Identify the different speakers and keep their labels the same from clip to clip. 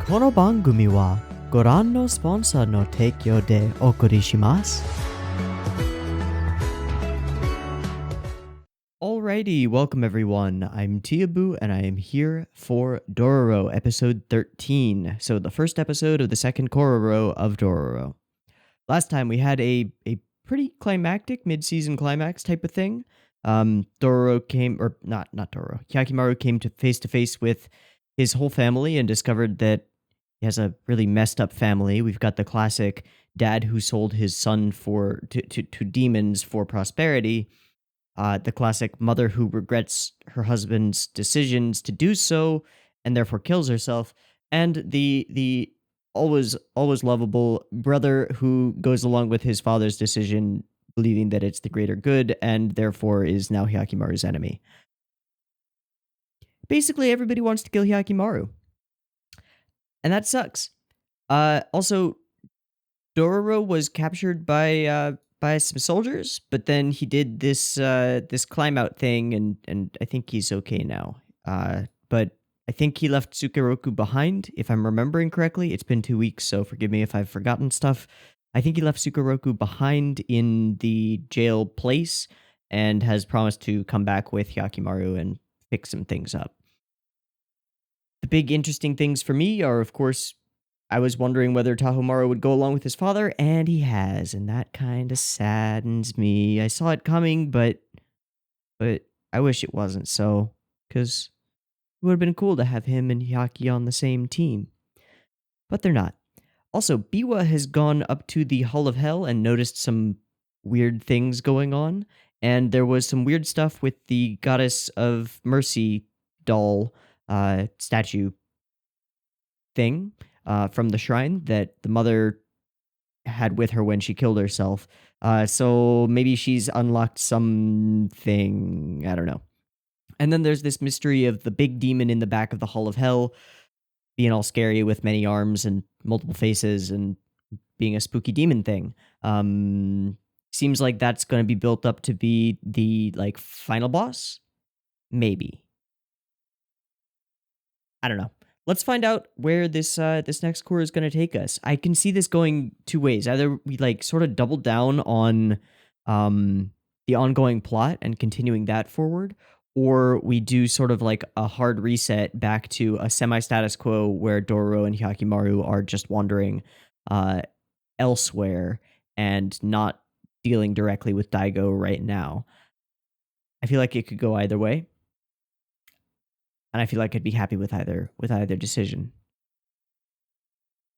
Speaker 1: この番組はご覧のスポンサーの提供でお送りします。Alrighty, welcome everyone. I'm Teeaboo and I am here for Dororo, episode 13. So the first episode of the second Kororo of Dororo. Last time we had a pretty climactic mid-season climax type of thing. Dororo came, or not Dororo, Hyakimaru came to face with his whole family and discovered that he has a really messed up family. We've got the classic dad who sold his son to demons for prosperity. The classic mother who regrets her husband's decisions to do so and therefore kills herself, and the always lovable brother who goes along with his father's decision, believing that it's the greater good, and therefore is now Hyakimaru's enemy. Basically, everybody wants to kill Hyakimaru. And that sucks. Also, Dororo was captured by some soldiers, but then he did this climb out thing, and I think he's okay now. But I think he left Tsukeroku behind, if I'm remembering correctly. It's been 2 weeks, so forgive me if I've forgotten stuff. I think he left Tsukeroku behind in the jail place and has promised to come back with Hyakimaru and fix some things up. The big interesting things for me are, of course, I was wondering whether Tahomaru would go along with his father, and he has, and that kind of saddens me. I saw it coming, but I wish it wasn't so, because it would have been cool to have him and Hyaki on the same team. But they're not. Also, Biwa has gone up to the Hall of Hell and noticed some weird things going on, and there was some weird stuff with the Goddess of Mercy doll statue thing from the shrine that the mother had with her when she killed herself. So maybe she's unlocked something. I don't know. And then there's this mystery of the big demon in the back of the Hall of Hell being all scary with many arms and multiple faces and being a spooky demon thing. Seems like that's going to be built up to be the final boss. Maybe. I don't know. Let's find out where this next core is going to take us. I can see this going two ways. Either we sort of double down on the ongoing plot and continuing that forward, or we do sort of a hard reset back to a semi-status quo where Dororo and Hyakimaru are just wandering elsewhere and not dealing directly with Daigo right now. I feel like it could go either way. And I feel like I'd be happy with either decision.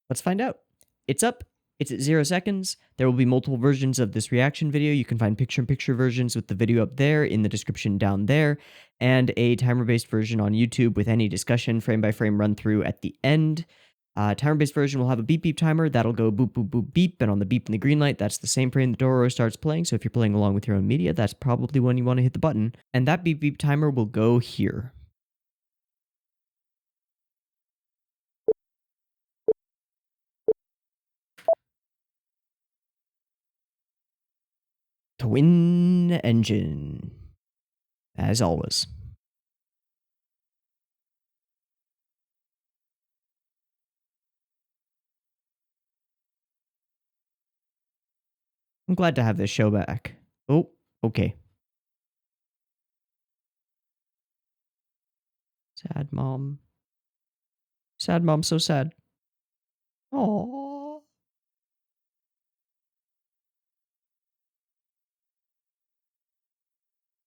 Speaker 1: Let's find out. It's up. It's at 0 seconds. There will be multiple versions of this reaction video. You can find picture-in-picture versions with the video up there in the description down there, and a timer-based version on YouTube with any discussion, frame-by-frame run-through at the end. Timer-based version will have a beep-beep timer. That'll go boop, boop, boop, beep, and on the beep and the green light, that's the same frame that Dororo starts playing, so if you're playing along with your own media, that's probably when you want to hit the button. And that beep-beep timer will go here. Twin engine, as always. I'm glad to have this show back. Oh, okay. Sad mom. Sad mom, so sad. Aww.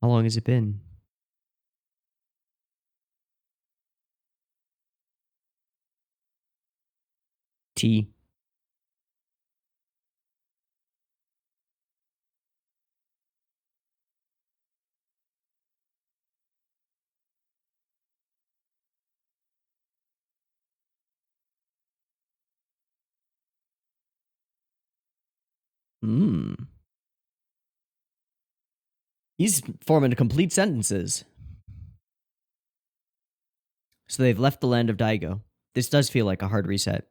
Speaker 1: How long has it been? T. He's forming complete sentences. So they've left the land of Daigo. This does feel like a hard reset.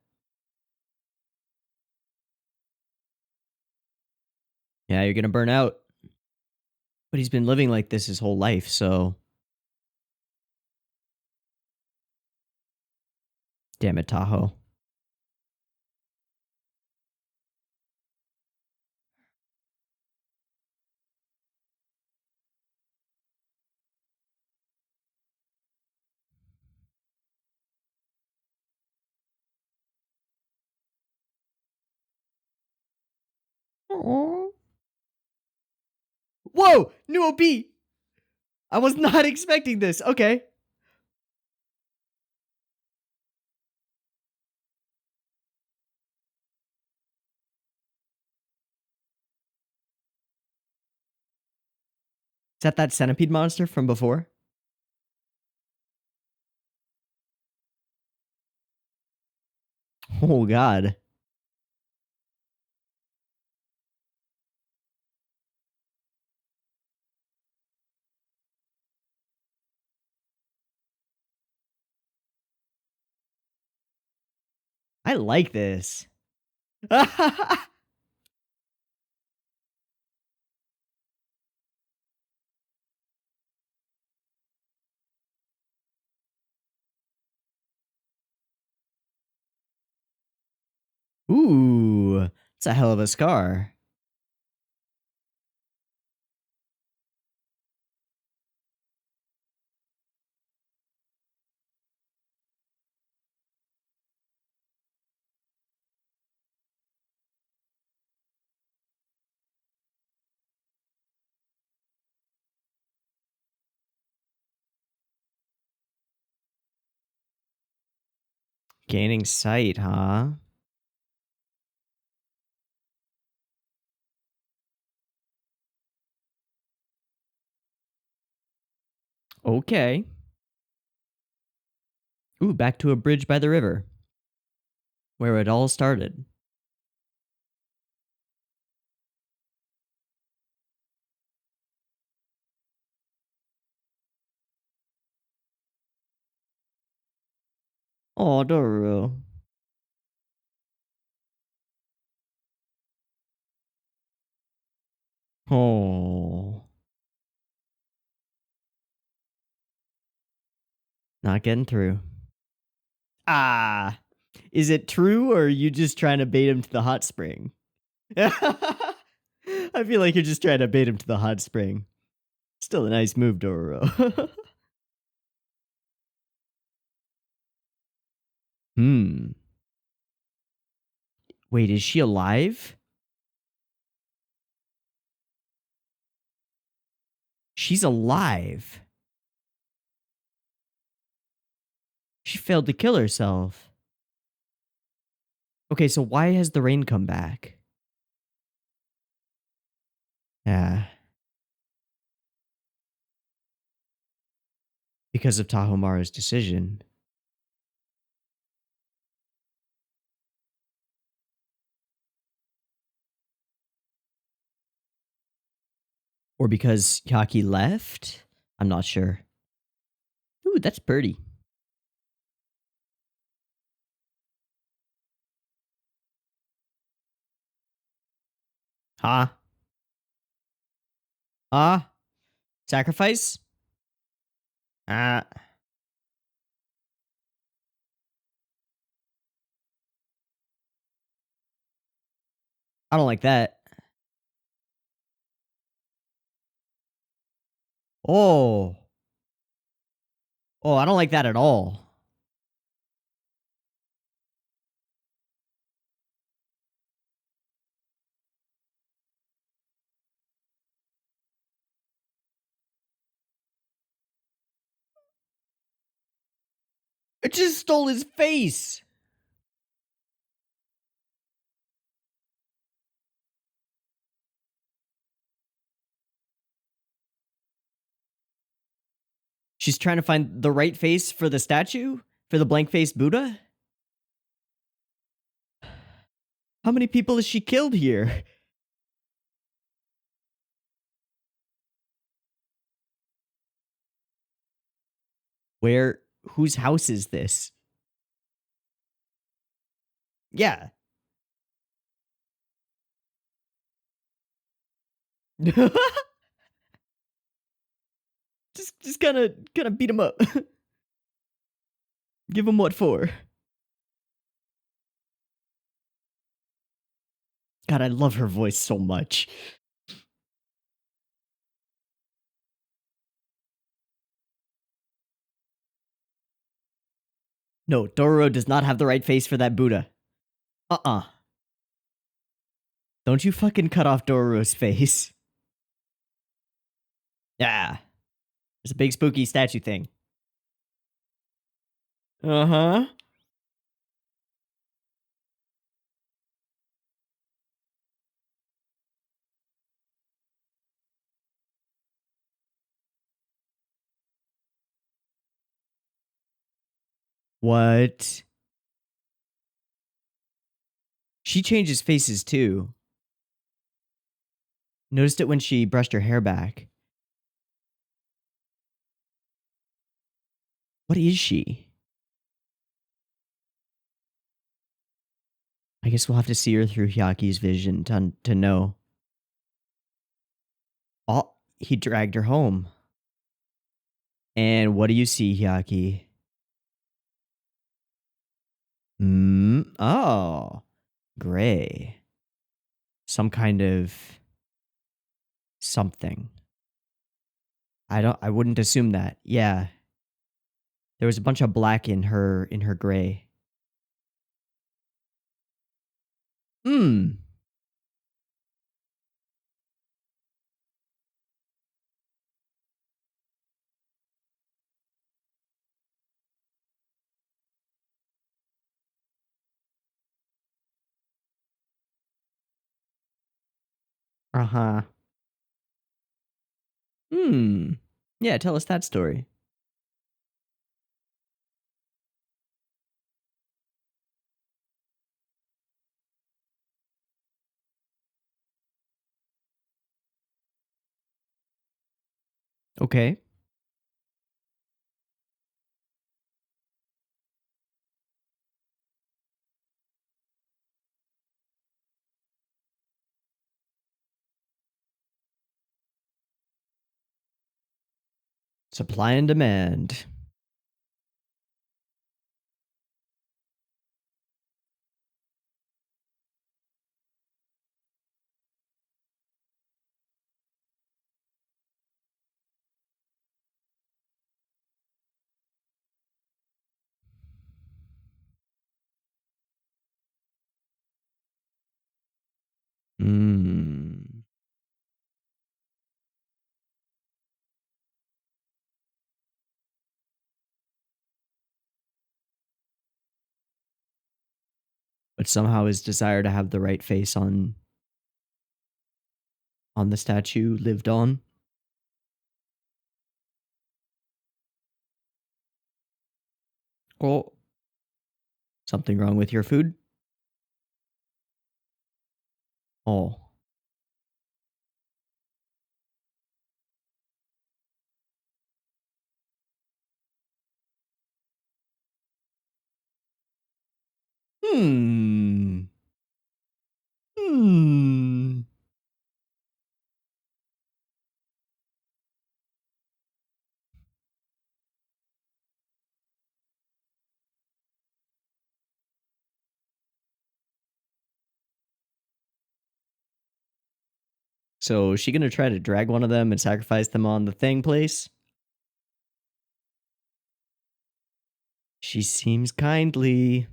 Speaker 1: Yeah, you're gonna burn out. But he's been living like this his whole life, so... Damn it, Tahoe. Aww. Whoa! New OP! I was not expecting this. Okay. Is that centipede monster from before? Oh, God. I like this. Ooh, it's a hell of a scar. Gaining sight, huh? Okay. Ooh, back to a bridge by the river, where it all started. Oh, Dororo. Oh. Not getting through. Ah. Is it true, or are you just trying to bait him to the hot spring? I feel like you're just trying to bait him to the hot spring. Still a nice move, Dororo. Hmm. Wait, is she alive? She's alive. She failed to kill herself. Okay, so why has the rain come back? Yeah. Because of Tahomaru's decision. Or because Yaki left? I'm not sure. Ooh, that's pretty. Huh? Huh? Sacrifice? Ah. I don't like that. Oh. Oh, I don't like that at all. It just stole his face. She's trying to find the right face for the statue? For the blank faced Buddha? How many people has she killed here? Where, whose house is this? Yeah. just kind of beat him up. Give him what for? God, I love her voice so much. No, Dororo does not have the right face for that Buddha. Uh-uh. Don't you fucking cut off Dororo's face. Yeah. There's a big spooky statue thing. Uh-huh. What? She changes faces too. Noticed it when she brushed her hair back. What is she? I guess we'll have to see her through Hyaki's vision to know. Oh, he dragged her home. And what do you see, Hyaki? Oh. Gray. Some kind of something. I wouldn't assume that. Yeah. There was a bunch of black in her gray. Hmm. Uh-huh. Hmm. Yeah, tell us that story. Okay. Supply and demand. Hmm. But somehow his desire to have the right face on the statue lived on. Oh. Something wrong with your food? Oh. Hmm. Hmm. So is she gonna try to drag one of them and sacrifice them on the thing place? She seems kindly.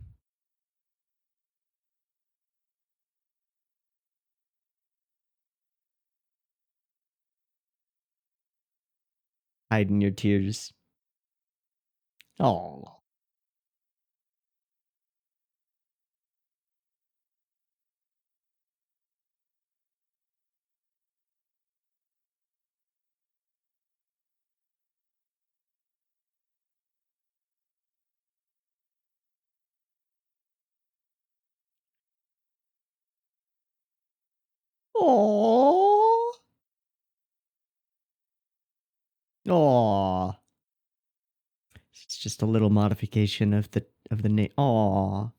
Speaker 1: Hiding your tears. Oh. Oh. Oh. It's just a little modification of the name. Aw.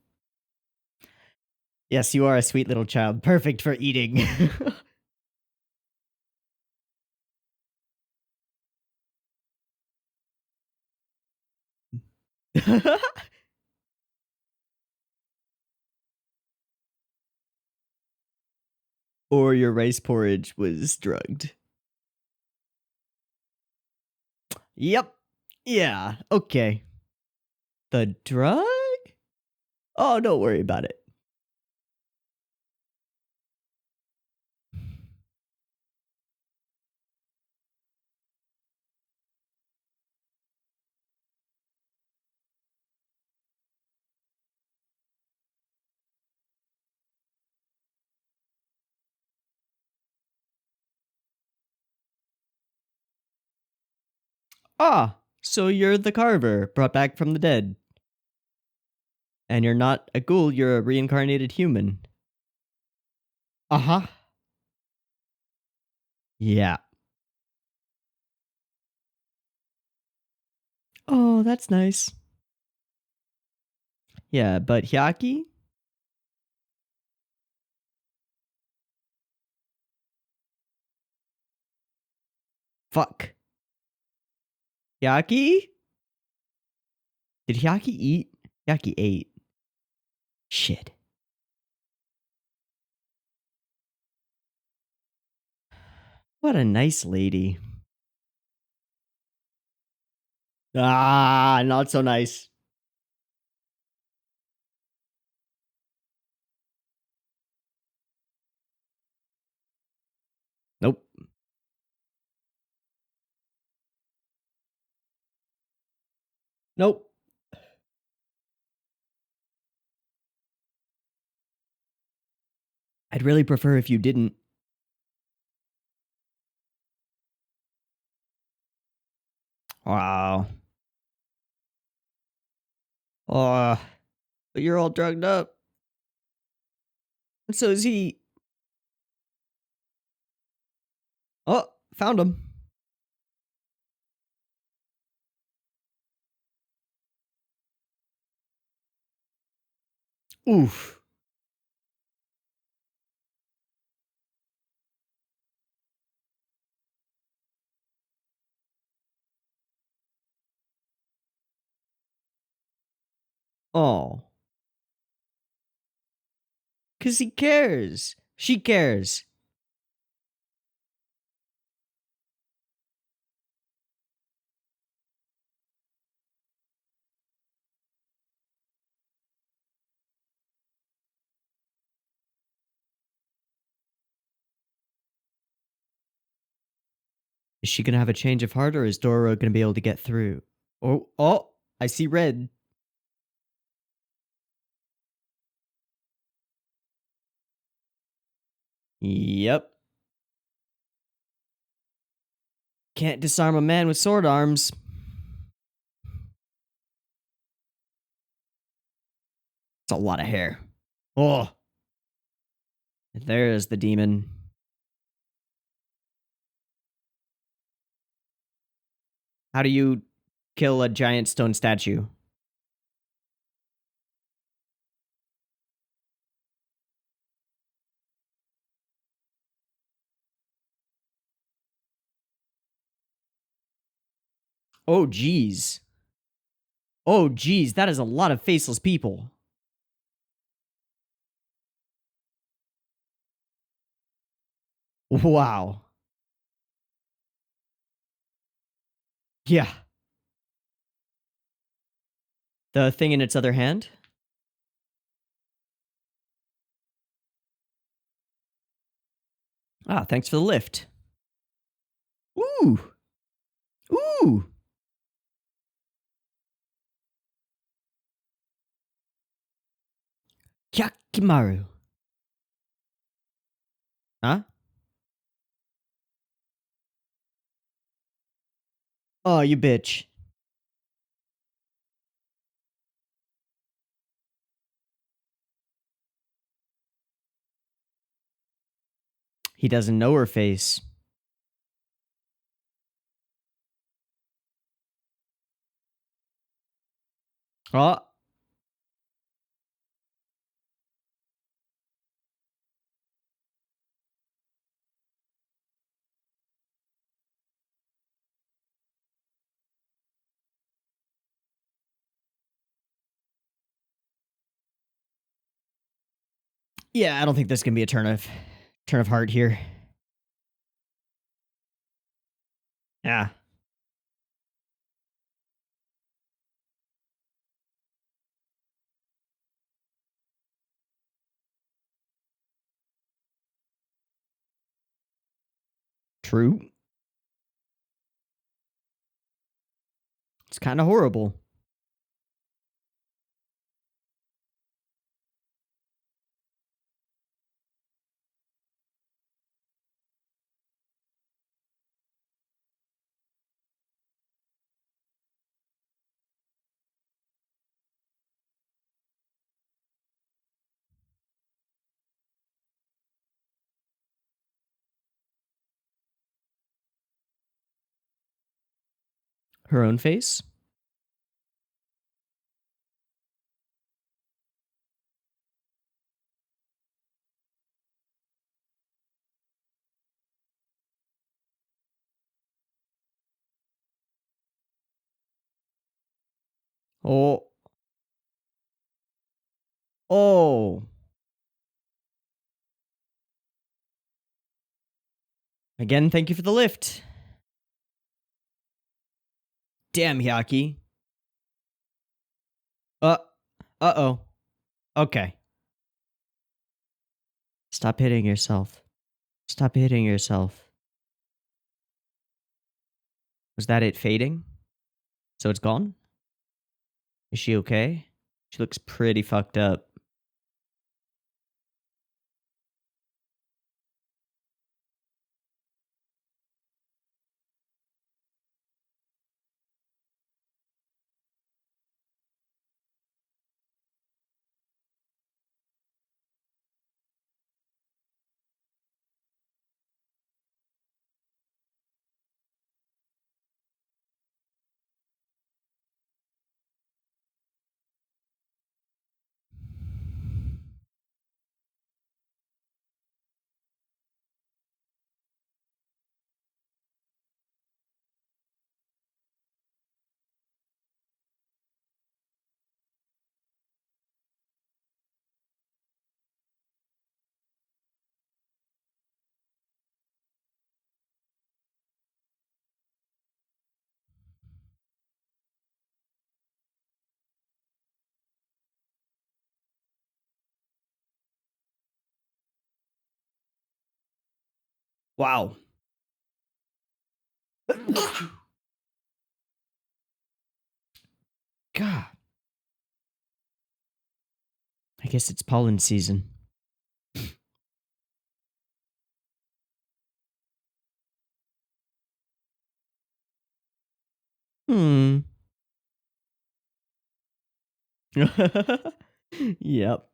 Speaker 1: Yes, you are a sweet little child. Perfect for eating. Or your rice porridge was drugged. Yep. Yeah. Okay. The drug? Oh, don't worry about it. Ah, so you're the carver brought back from the dead. And you're not a ghoul, you're a reincarnated human. Uh huh. Yeah. Oh, that's nice. Yeah, but Hyaki? Fuck. Hyaki? Did Hyaki eat? Hyaki ate. Shit. What a nice lady. Ah, not so nice. Nope. Nope. I'd really prefer if you didn't. Wow. Oh, but you're all drugged up. And so is he. Oh, found him. Oof. Oh. Because he cares. She cares. Is she going to have a change of heart or is Dororo going to be able to get through? Oh, I see red. Yep. Can't disarm a man with sword arms. It's a lot of hair. Oh. There's the demon. How do you kill a giant stone statue? Oh, geez. Oh, geez. That is a lot of faceless people. Wow. Yeah. The thing in its other hand? Ah, thanks for the lift. Ooh. Ooh. Kyakimaru. Huh? Oh, you bitch. He doesn't know her face. Oh. Yeah, I don't think this can be a turn of. Turn of heart here. Yeah. True. It's kind of horrible. Her own face? Oh. Oh. Again, thank you for the lift. Damn, Hyaki. Uh-oh. Okay. Stop hitting yourself. Stop hitting yourself. Was that it fading? So it's gone? Is she okay? She looks pretty fucked up. Wow. God. I guess it's pollen season. Hmm. Yep.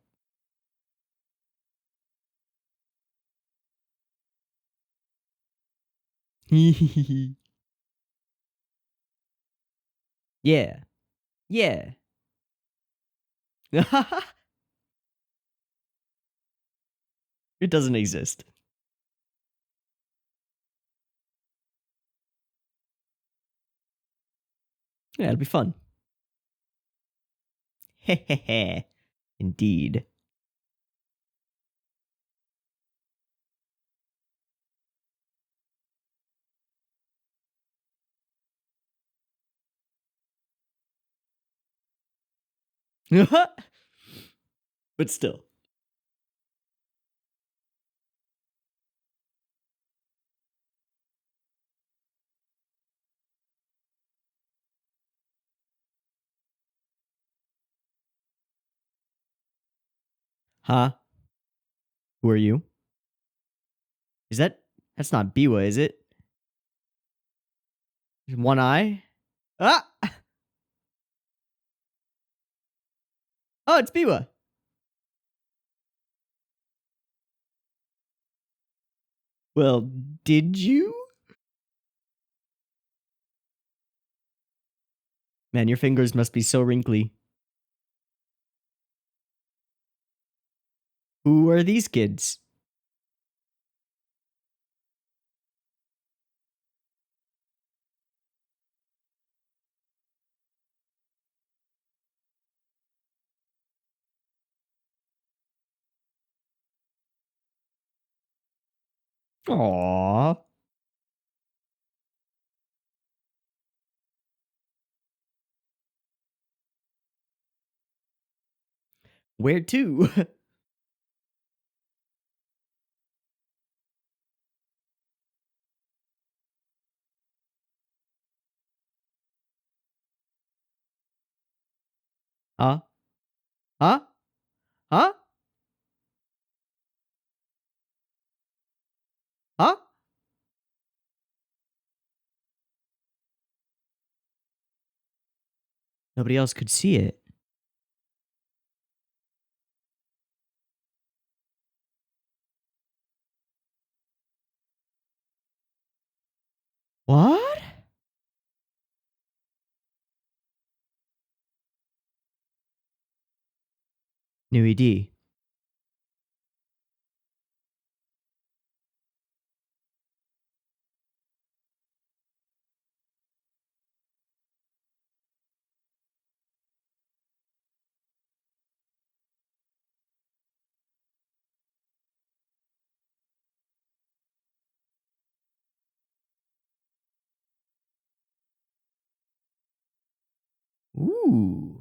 Speaker 1: Yeah. Yeah. It doesn't exist. Yeah, it'll be fun. Hehehe. Indeed. But still. Huh? Who are you? Is that's not Biwa, is it? One eye? Ah! Oh, it's Biwa. Well, did you? Man, your fingers must be so wrinkly. Who are these kids? Aww. Where to? Huh? Huh? Huh? Huh? Nobody else could see it. What? New ED. Ooh.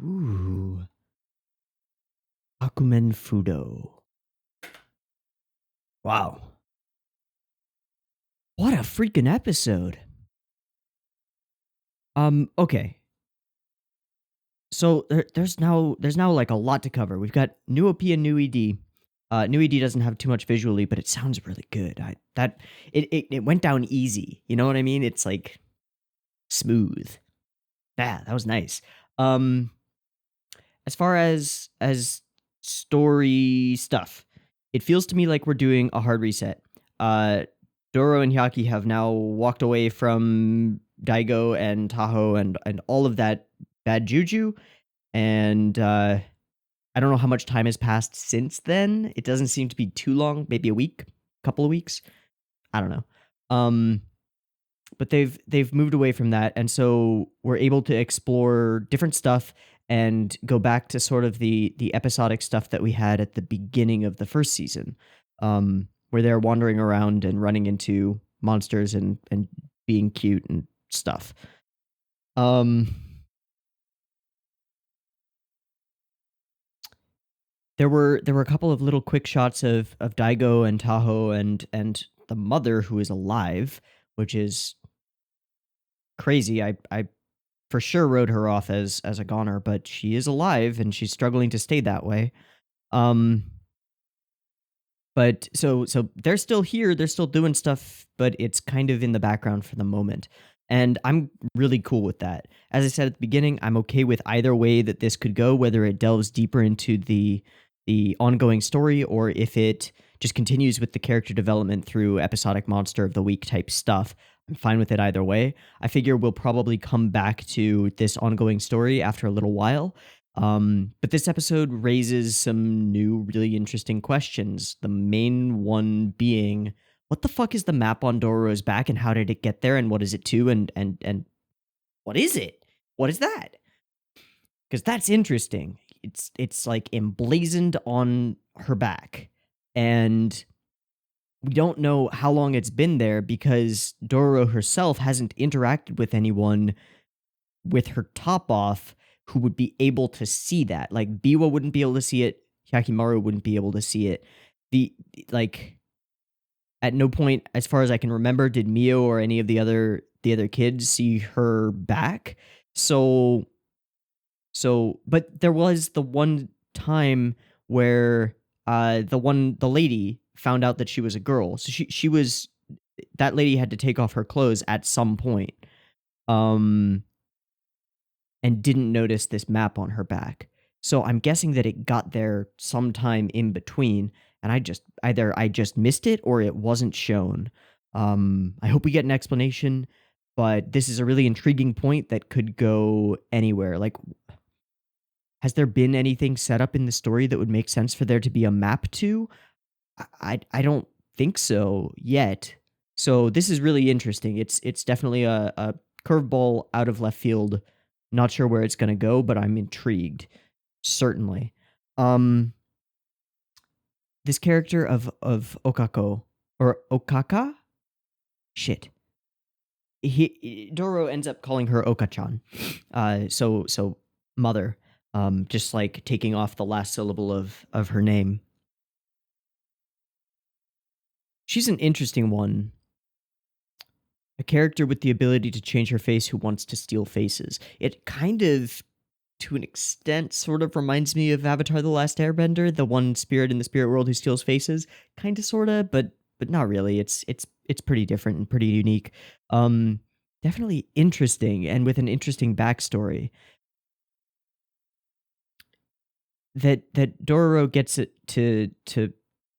Speaker 1: Ooh. Akumen Fudo. Wow. What a freaking episode. Okay. So there's now like a lot to cover. We've got new OP and new ED. New ED doesn't have too much visually, but it sounds really good. It went down easy. You know what I mean? It's like smooth. Yeah, that was nice. Um, as far as story stuff, it feels to me like we're doing a hard reset. Doro and Hyaki have now walked away from Daigo and Tahoe and all of that bad juju, and I don't know how much time has passed since then. It doesn't seem to be too long, maybe a week, couple of weeks. I don't know. Um, but they've moved away from that, and so we're able to explore different stuff and go back to sort of the episodic stuff that we had at the beginning of the first season, where they're wandering around and running into monsters and being cute and stuff. Um, there were a couple of little quick shots of Daigo and Tahoe and the mother who is alive, which is crazy. I for sure wrote her off as a goner, but she is alive and she's struggling to stay that way. Um, but so they're still here, they're still doing stuff, but it's kind of in the background for the moment. And I'm really cool with that. As I said at the beginning, I'm okay with either way that this could go, whether it delves deeper into the ongoing story or if it just continues with the character development through episodic monster of the week type stuff. I'm fine with it either way. I figure we'll probably come back to this ongoing story after a little while, but this episode raises some new, really interesting questions. The main one being, what the fuck is the map on Dororo's back, and how did it get there, and what is it to, and what is it? What is that? Because that's interesting. It's like emblazoned on her back, and we don't know how long it's been there because Dororo herself hasn't interacted with anyone with her top off who would be able to see that. Like Biwa wouldn't be able to see it, Hyakimaru wouldn't be able to see it. The like At no point, as far as I can remember, did Mio or any of the other kids see her back. So but there was the one time where the lady found out that she was a girl. So she was that lady had to take off her clothes at some point. Um and didn't notice this map on her back. So I'm guessing that it got there sometime in between, and I just missed it or it wasn't shown. I hope we get an explanation, but this is a really intriguing point that could go anywhere. Like, has there been anything set up in the story that would make sense for there to be a map to? I don't think so yet. So this is really interesting. It's definitely a curveball out of left field. Not sure where it's gonna go, but I'm intrigued. Certainly. Um this character of Okako or Okaka? Shit. Dororo ends up calling her Oka-chan. So mother. Just like taking off the last syllable of her name. She's an interesting one. A character with the ability to change her face who wants to steal faces. It kind of, to an extent, sort of reminds me of Avatar: The Last Airbender, the one spirit in the spirit world who steals faces. Kind of, sorta, but not really. It's pretty different and pretty unique. Definitely interesting and with an interesting backstory. That Dororo gets it to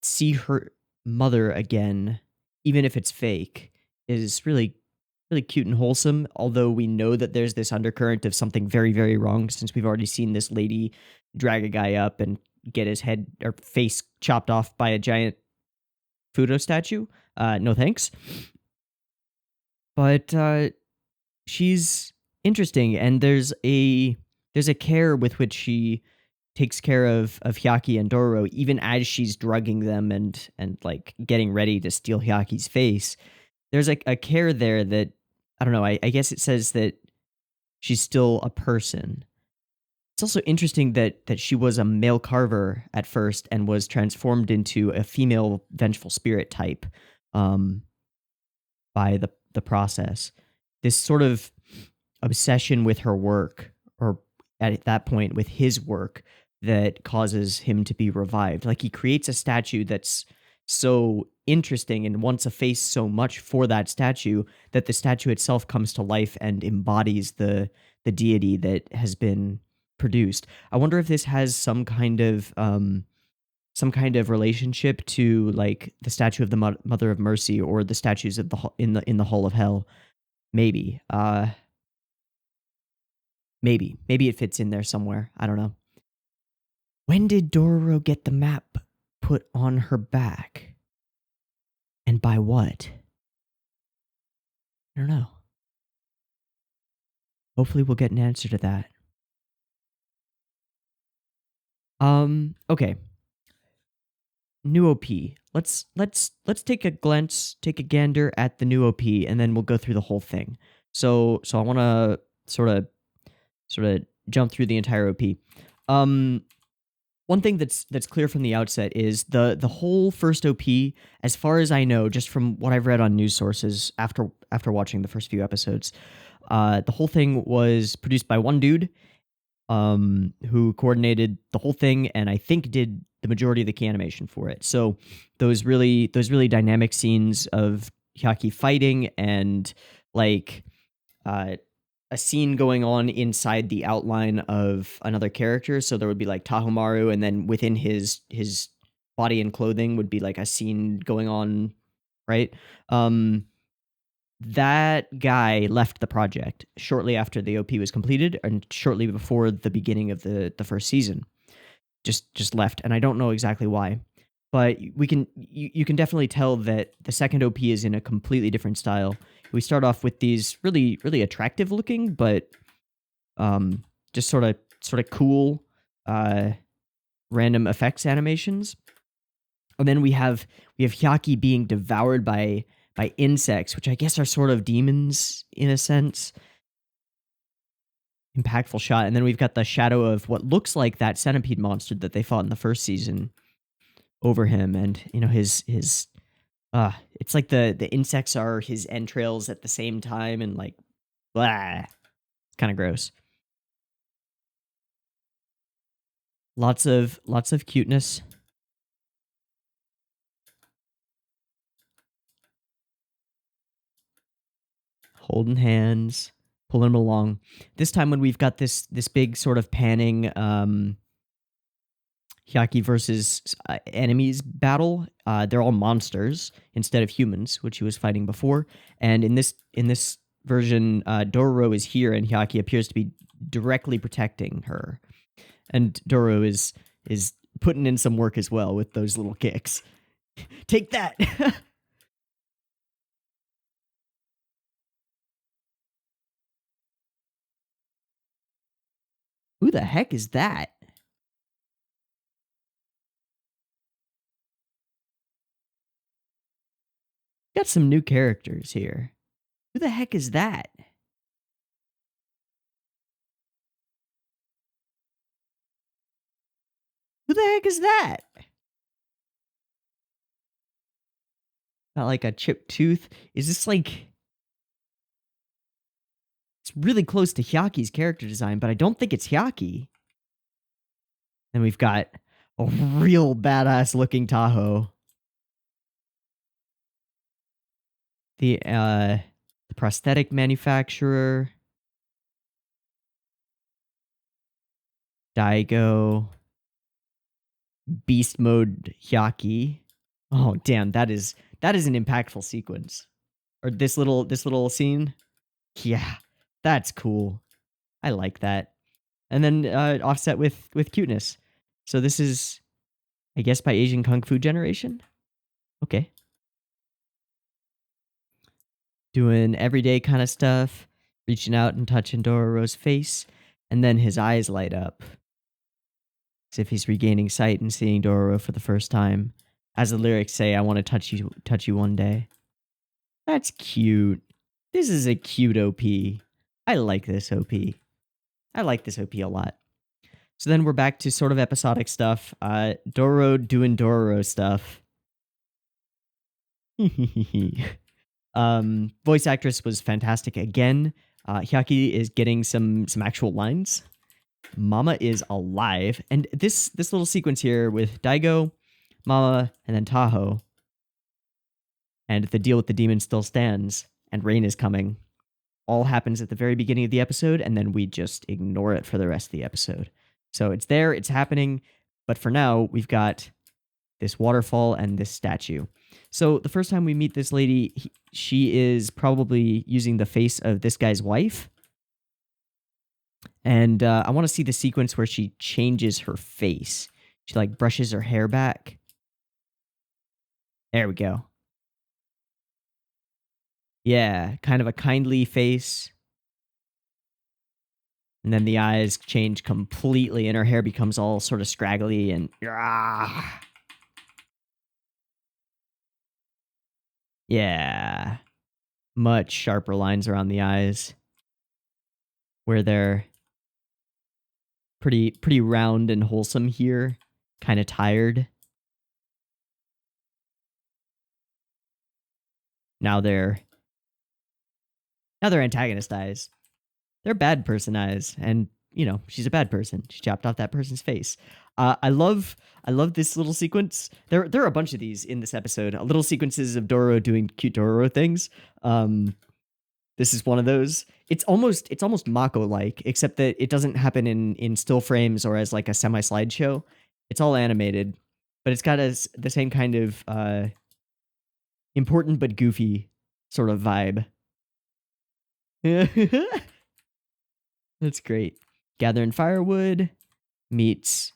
Speaker 1: see her mother again, even if it's fake, is really cute and wholesome. Although we know that there's this undercurrent of something very, very wrong, since we've already seen this lady drag a guy up and get his head or face chopped off by a giant Fudo statue. No thanks. But she's interesting, and there's a care with which she takes care of Hyaki and Dororo, even as she's drugging them and like getting ready to steal Hyaki's face. There's a care there that, I don't know, I guess it says that she's still a person. It's also interesting that she was a male carver at first and was transformed into a female vengeful spirit type by the process. This sort of obsession with her work, or at that point with his work, that causes him to be revived. Like, he creates a statue that's so interesting and wants a face so much for that statue that the statue itself comes to life and embodies the deity that has been produced. I wonder if this has some kind of relationship to like the statue of the Mother of Mercy or the statues of in the Hall of Hell. Maybe. Maybe it fits in there somewhere. I don't know. When did Dororo get the map put on her back? And by what? I don't know. Hopefully we'll get an answer to that. Okay. New OP. Let's take a glance, take a gander at the new OP, and then we'll go through the whole thing. So I want to sort of jump through the entire OP. One thing that's clear from the outset is the whole first OP, as far as I know, just from what I've read on news sources after watching the first few episodes, the whole thing was produced by one dude, who coordinated the whole thing and I think did the majority of the key animation for it. So those really dynamic scenes of Hyaki fighting and like a scene going on inside the outline of another character. So there would be like Tahomaru, and then within his body and clothing would be like a scene going on, right? That guy left the project shortly after the OP was completed and shortly before the beginning of the first season. Just left, and I don't know exactly why. But you can definitely tell that the second OP is in a completely different style. We start off with these really attractive looking, but just sort of cool random effects animations. And then we have Hyaki being devoured by insects, which I guess are sort of demons in a sense. Impactful shot. And then we've got the shadow of what looks like that centipede monster that they fought in the first season over him, and you know his It's like the insects are his entrails at the same time, and like, blah. Kind of gross. Lots of cuteness. Holding hands, pulling them along. This time when we've got this big sort of panning Hyaki versus enemies battle, they're all monsters instead of humans, which he was fighting before. And in this version, Dororo is here, and Hyaki appears to be directly protecting her. And Dororo is putting in some work as well with those little kicks. Take that. Who the heck is that? Got some new characters here. Who the heck is that? Who the heck is that? Got like a chipped tooth. Is this like... It's really close to Hyaki's character design, but I don't think it's Hyaki. Then we've got a real badass looking Tahoe. The prosthetic manufacturer. Daigo. Beast mode Hyaki. Oh damn, that is an impactful sequence. Or this little scene. Yeah, that's cool. I like that. And then offset with cuteness. So this is, I guess, by Asian Kung Fu generation. Okay. Doing everyday kind of stuff, reaching out and touching Dororo's face, and then his eyes light up, as if he's regaining sight and seeing Dororo for the first time. As the lyrics say, "I want to touch you one day." That's cute. This is a cute OP. I like this OP. I like this OP a lot. So then we're back to sort of episodic stuff. Dororo doing Dororo stuff. Voice actress was fantastic again. Hyaki is getting some actual lines. Mama is alive, and this little sequence here with Daigo, Mama, and then Tahoe, and the deal with the demon still stands, and rain is coming. All happens at the very beginning of the episode, and then we just ignore it for the rest of the episode. So it's there, it's happening, but for now, we've got this waterfall and this statue. So the first time we meet this lady, she is probably using the face of this guy's wife. And I want to see the sequence where she changes her face. She like brushes her hair back. There we go. Yeah, kind of a kindly face. And then the eyes change completely and her hair becomes all sort of scraggly and... Yeah. Much sharper lines around the eyes. Where they're pretty round and wholesome here. Kind of tired. Now they're antagonist eyes. They're bad person eyes, and you know she's a bad person. She chopped off that person's face. I love this little sequence. There are a bunch of these in this episode. Little sequences of Dororo doing cute Dororo things. This is one of those. It's almost Mako like, except that it doesn't happen in still frames or as like a semi slideshow. It's all animated, but it's got the same kind of important but goofy sort of vibe. That's great. Gathering firewood meets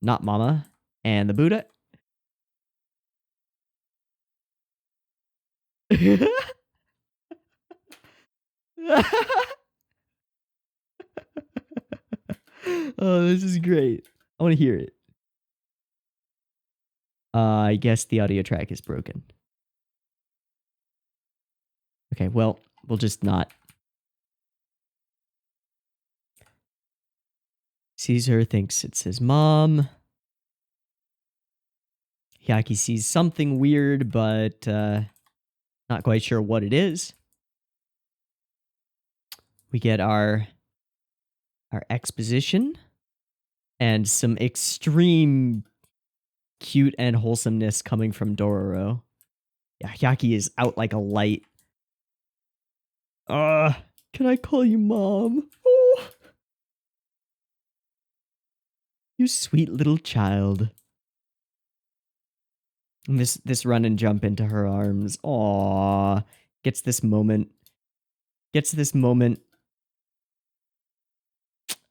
Speaker 1: not Mama and the Buddha. Oh, this is great. I want to hear it. I guess the audio track is broken. Okay, well, we'll just not. Sees her, thinks it's his mom. Hyaki sees something weird, but not quite sure what it is. We get our exposition and some extreme cute and wholesomeness coming from Dororo. Yeah, Hyaki is out like a light. Can I call you mom? Oh, you sweet little child. And this run and jump into her arms. Aww. Gets this moment.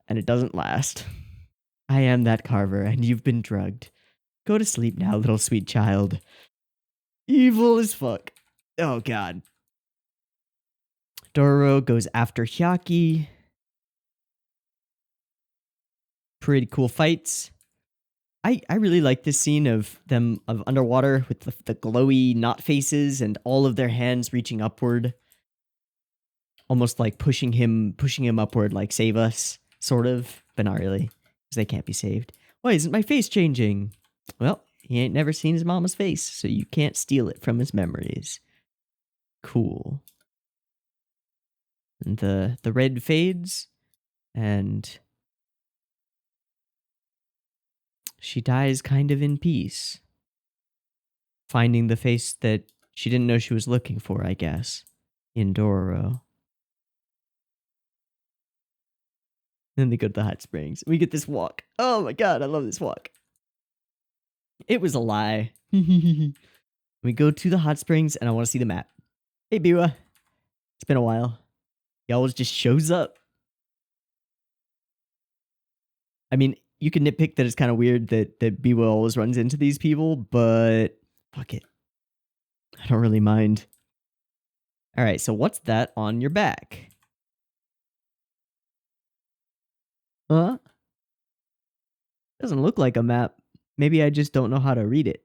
Speaker 1: And it doesn't last. I am that carver, and you've been drugged. Go to sleep now, little sweet child. Evil as fuck. Oh god. Dororo goes after Hyaki. Pretty cool fights. I really like this scene of them underwater with the glowy knot faces and all of their hands reaching upward. Almost like pushing him upward, like save us, sort of, but not really, because they can't be saved. Why isn't my face changing? Well, he ain't never seen his mama's face, so you can't steal it from his memories. Cool. And the red fades, and she dies kind of in peace. Finding the face that she didn't know she was looking for, I guess, in Dororo. Then they go to the hot springs. We get this walk. Oh my god, I love this walk. It was a lie. We go to the hot springs, and I want to see the map. Hey, Biwa. It's been a while. He always just shows up. I mean, you can nitpick that it's kind of weird that Biwa always runs into these people, but fuck it. I don't really mind. All right, so what's that on your back? Huh? Doesn't look like a map. Maybe I just don't know how to read it.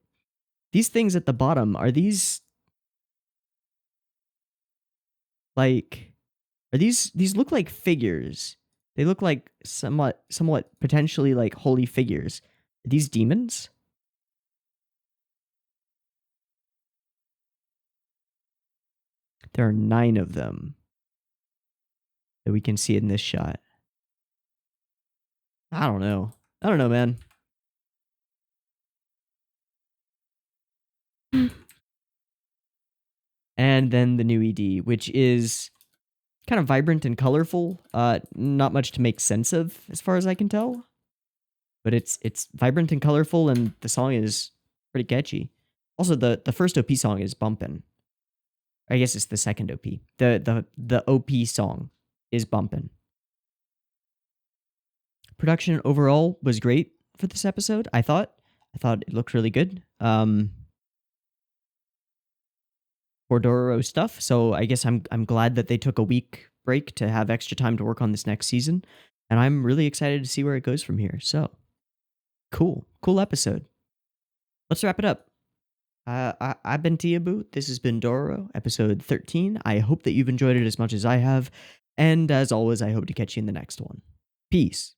Speaker 1: These things at the bottom, are these like... these look like figures. They look like somewhat potentially like holy figures. Are these demons? There are 9 of them that we can see in this shot. I don't know. Man. And then the new ED, which is kind of vibrant and colorful. Not much to make sense of, as far as I can tell. But it's vibrant and colorful, and the song is pretty catchy. Also, the first OP song is bumpin'. I guess it's the second OP. The OP song is bumpin'. Production overall was great for this episode. I thought it looked really good. For Dororo stuff. So I guess I'm glad that they took a week break to have extra time to work on this next season, and I'm really excited to see where it goes from here. So cool episode. Let's wrap it up. I've been Teeaboo. This has been Dororo, episode 13. I hope that you've enjoyed it as much as I have, and as always, I hope to catch you in the next one. Peace.